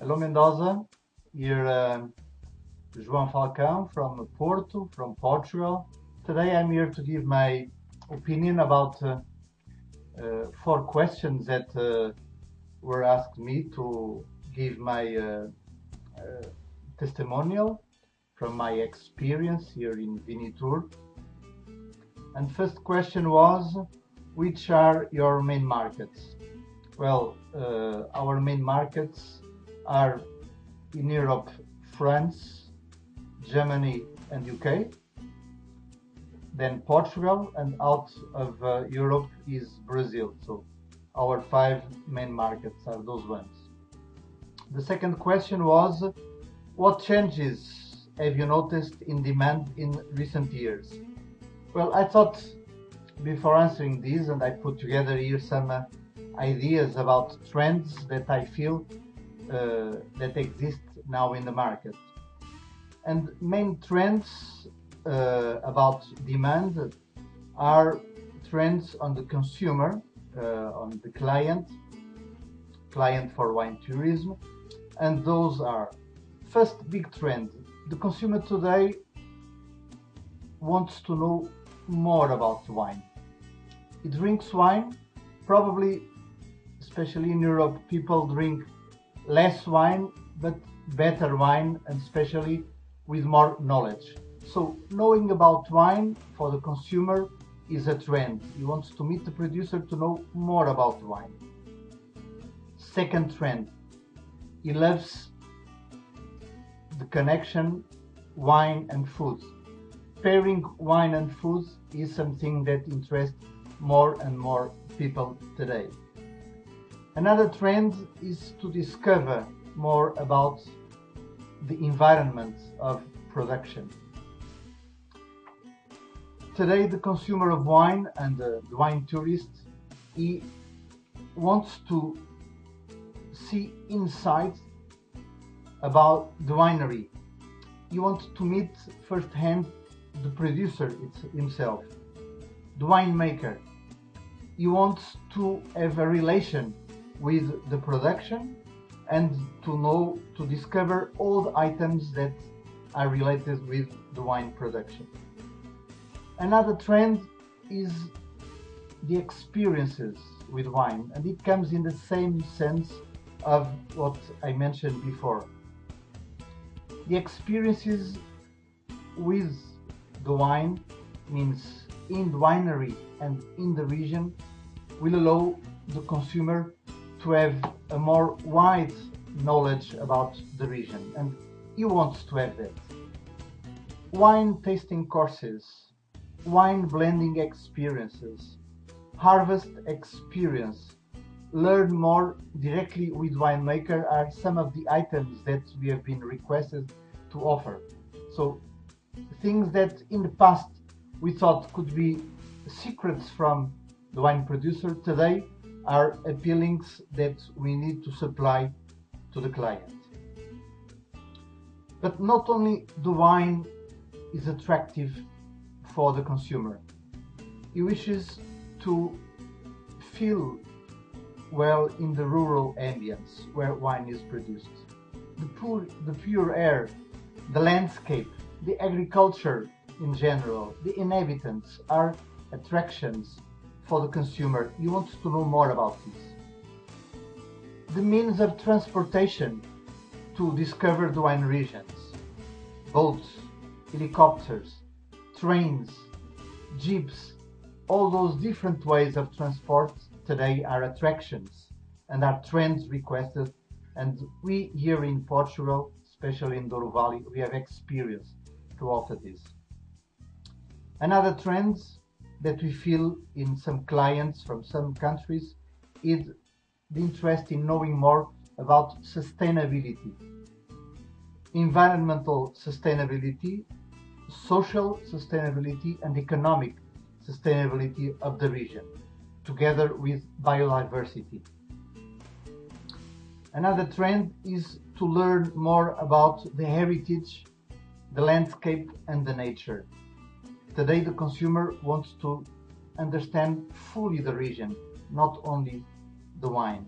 Hello Mendoza, here Joao Falcao from Porto, from Portugal. Today I'm here to give my opinion about 4 questions that were asked me to give my testimonial from my experience here in Vinitur. And first question was, which are your main markets? Well, our main markets are in Europe, France, Germany and UK, then Portugal, and out of Europe is Brazil. So our 5 main markets are those ones. The second question was, what changes have you noticed in demand in recent years? Well, I thought before answering these, and I put together here some ideas about trends that I feel that exist now in the market. And main trends about demand are trends on the consumer, on the client for wine tourism, and those are, first big trend, the consumer today wants to know more about wine. He drinks wine, probably, especially in Europe, people drink less wine, but better wine, and especially with more knowledge. So knowing about wine for the consumer is a trend. He wants to meet the producer to know more about wine. Second trend, he loves the connection wine and food. Pairing wine and food is something that interests more and more people today. Another trend is to discover more about the environment of production. Today, the consumer of wine and the wine tourist, he wants to see insights about the winery. He wants to meet firsthand the producer himself, the winemaker. He wants to have a relation with the production and to discover all the items that are related with the wine production. Another trend is the experiences with wine, and it comes in the same sense of what I mentioned before. The experiences with the wine means in the winery and in the region will allow the consumer to have a more wide knowledge about the region, and he wants to have that. Wine tasting courses, wine blending experiences, harvest experience, learn more directly with winemaker are some of the items that we have been requested to offer. So things that in the past we thought could be secrets from the wine producer, today are appealings that we need to supply to the client. But not only the wine is attractive for the consumer, he wishes to feel well in the rural ambience where wine is produced. The pure air, the landscape, the agriculture in general, the inhabitants are attractions for the consumer. He wants to know more about this. The means of transportation to discover the wine regions, boats, helicopters, trains, jeeps, all those different ways of transport today are attractions and are trends requested, and we here in Portugal, especially in Douro Valley, we have experience to offer this. Another trend that we feel in some clients from some countries is the interest in knowing more about sustainability, environmental sustainability, social sustainability and economic sustainability of the region, together with biodiversity. Another trend is to learn more about the heritage, the landscape and the nature. Today the consumer wants to understand fully the region, not only the wine.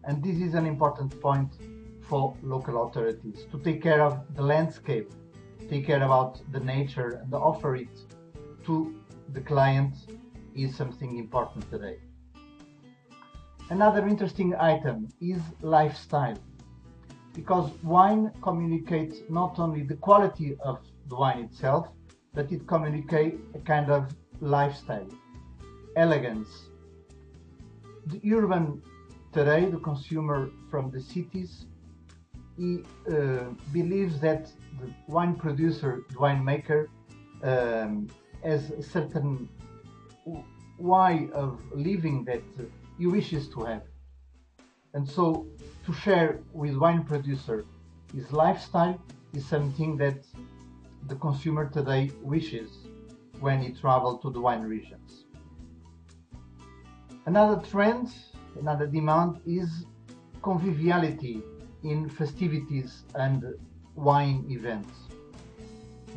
And this is an important point for local authorities to take care of the landscape, take care about the nature, and offer it to the client is something important today. Another interesting item is lifestyle, because wine communicates not only the quality of the wine itself, but it communicates a kind of lifestyle, elegance. The urban today, the consumer from the cities, he believes that the wine producer, the winemaker, has a certain way of living that he wishes to have. And so to share with wine producer his lifestyle is something that the consumer today wishes when he travels to the wine regions. Another trend, another demand is conviviality in festivities and wine events.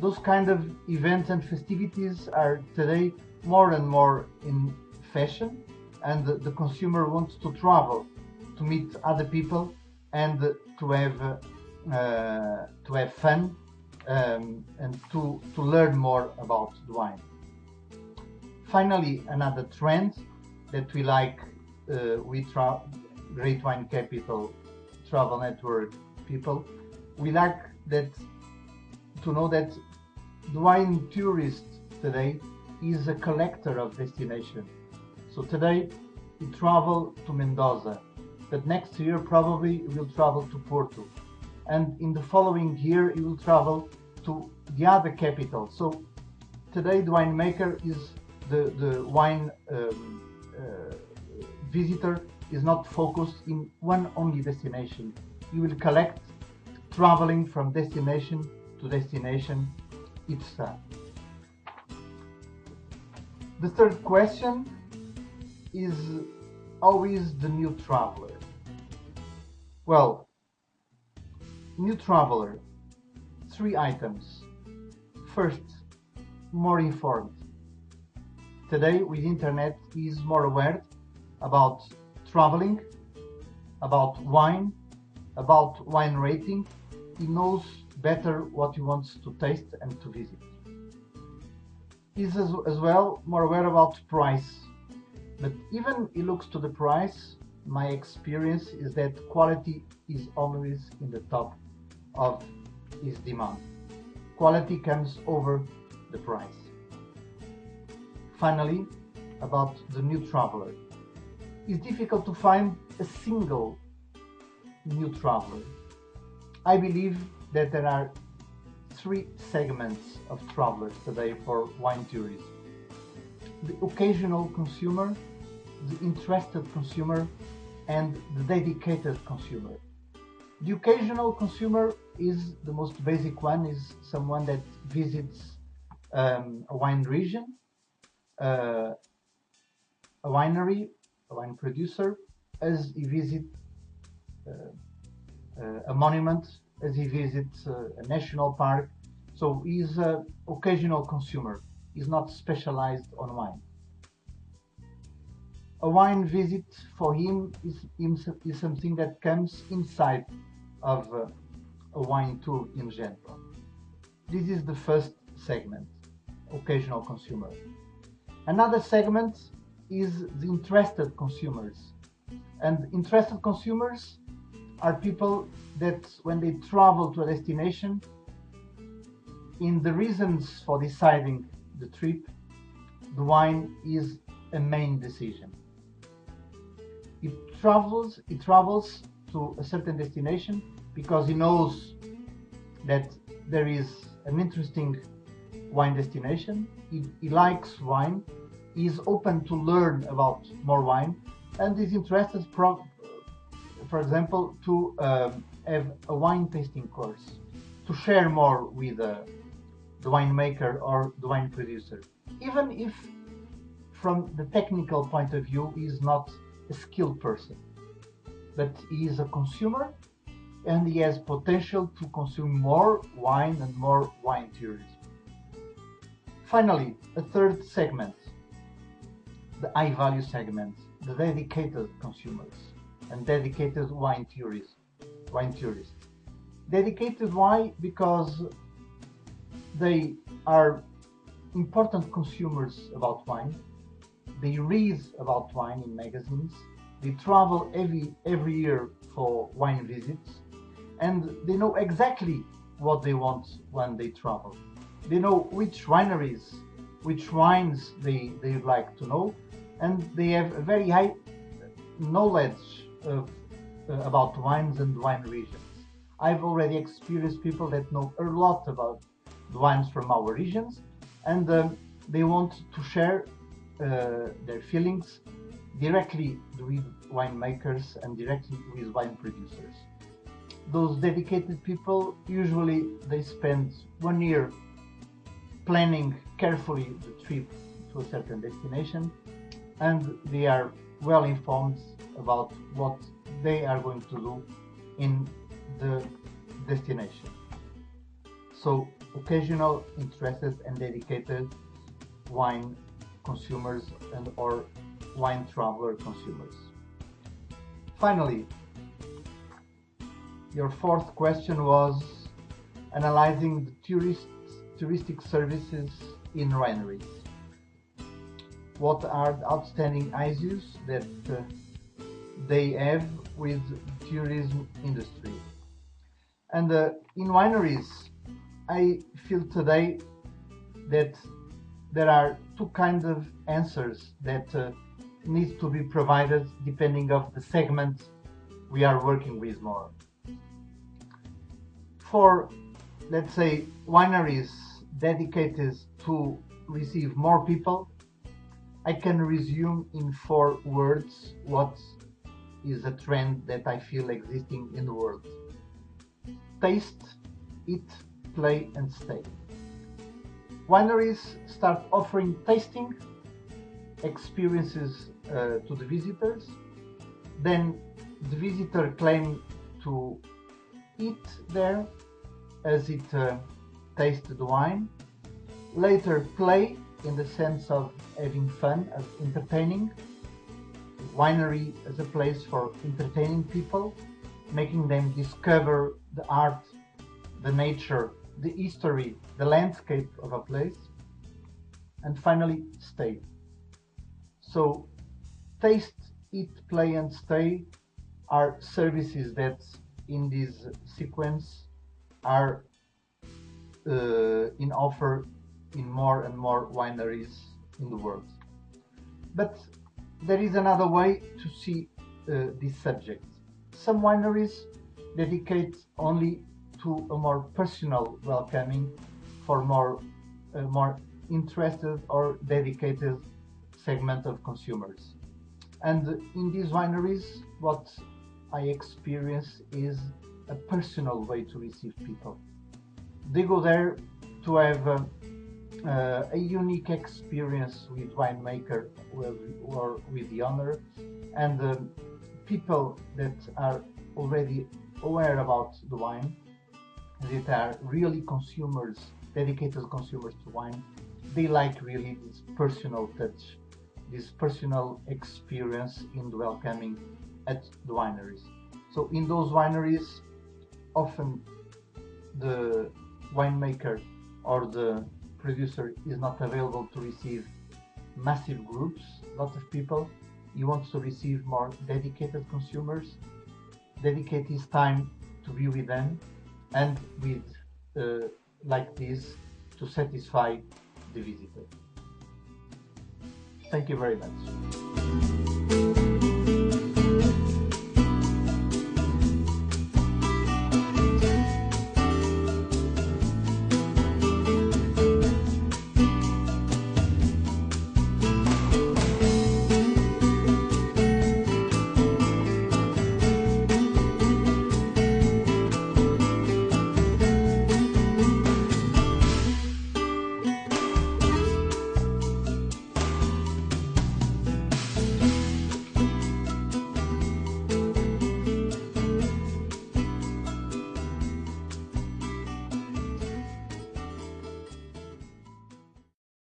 Those kind of events and festivities are today more and more in fashion, and the consumer wants to travel, to meet other people, and to have fun, and to learn more about the wine. Finally, another trend that we like, Great Wine Capital Travel Network people, we like that to know that the wine tourist today is a collector of destination. So today he travel to Mendoza, but next year probably he will travel to Porto, and in the following year he will travel to the other capital. So today the winemaker is the wine visitor is not focused in one only destination. He will collect, traveling from destination to destination each time. The third question is, how is the new traveler? Well, new traveler, 3 items. First, more informed. Today with internet he is more aware about traveling, about wine, about wine rating. He knows better what he wants to taste and to visit. He's as well more aware about price, but even he looks to the price, my experience is that quality is always in the top of his demand. Quality comes over the price. Finally, about the new traveler. It's difficult to find a single new traveler. I believe that there are 3 segments of travelers today for wine tourism: the occasional consumer, the interested consumer, and the dedicated consumer. The occasional consumer is the most basic one, is someone that visits a wine region, a winery, a wine producer, as he visits a monument, as he visits a national park. So he's an occasional consumer. He's not specialized on wine. A wine visit for him is something that comes inside of a wine tour in general. This is the first segment, occasional consumer. Another segment is the interested consumers. And interested consumers are people that when they travel to a destination, in the reasons for deciding the trip, the wine is a main decision. He travels to a certain destination because he knows that there is an interesting wine destination. He likes wine, he is open to learn about more wine, and is interested, for example, to have a wine tasting course, to share more with the winemaker or the wine producer. Even if from the technical point of view he is not a skilled person, but he is a consumer and he has potential to consume more wine and more wine tourism. Finally, a third segment, the high value segment, the dedicated consumers and dedicated wine tourists. wine tourists. Dedicated, why? Because they are important consumers about wine. They read about wine in magazines. They travel every year for wine visits, and they know exactly what they want when they travel. They know which wineries, which wines they like to know, and they have a very high knowledge of, about wines and wine regions. I've already experienced people that know a lot about the wines from our regions, and they want to share their feelings directly with winemakers and directly with wine producers. Those dedicated people, usually they spend 1 year planning carefully the trip to a certain destination, and they are well informed about what they are going to do in the destination. So occasional, interested and dedicated wine consumers and or wine traveler consumers. Finally, your fourth question was analyzing the touristic services in wineries. What are the outstanding issues that they have with the tourism industry? And in wineries, I feel today that there are two kinds of answers that need to be provided depending of the segment we are working with more. For, let's say, wineries dedicated to receive more people, I can resume in 4 words what is a trend that I feel existing in the world. Taste, eat, play and stay. Wineries start offering tasting experiences to the visitors. Then the visitor claims to eat there as it tastes the wine. Later play in the sense of having fun, of entertaining. Winery as a place for entertaining people, making them discover the art, the nature, the history, the landscape of a place. And finally, stay. So taste, eat, play and stay are services that in this sequence are in offer in more and more wineries in the world. But there is another way to see this subject. Some wineries dedicate only to a more personal welcoming for more interested or dedicated segment of consumers. And in these wineries, what I experience is a personal way to receive people. They go there to have a unique experience with winemaker or with the owner, and people that are already aware about the wine, that are really consumers, dedicated consumers to wine. They like really this personal touch, this personal experience in the welcoming at the wineries. So in those wineries, often the winemaker or the producer is not available to receive massive groups, lots of people. He wants to receive more dedicated consumers, dedicate his time to be with them, and with like this to satisfy the visitor. Thank you very much.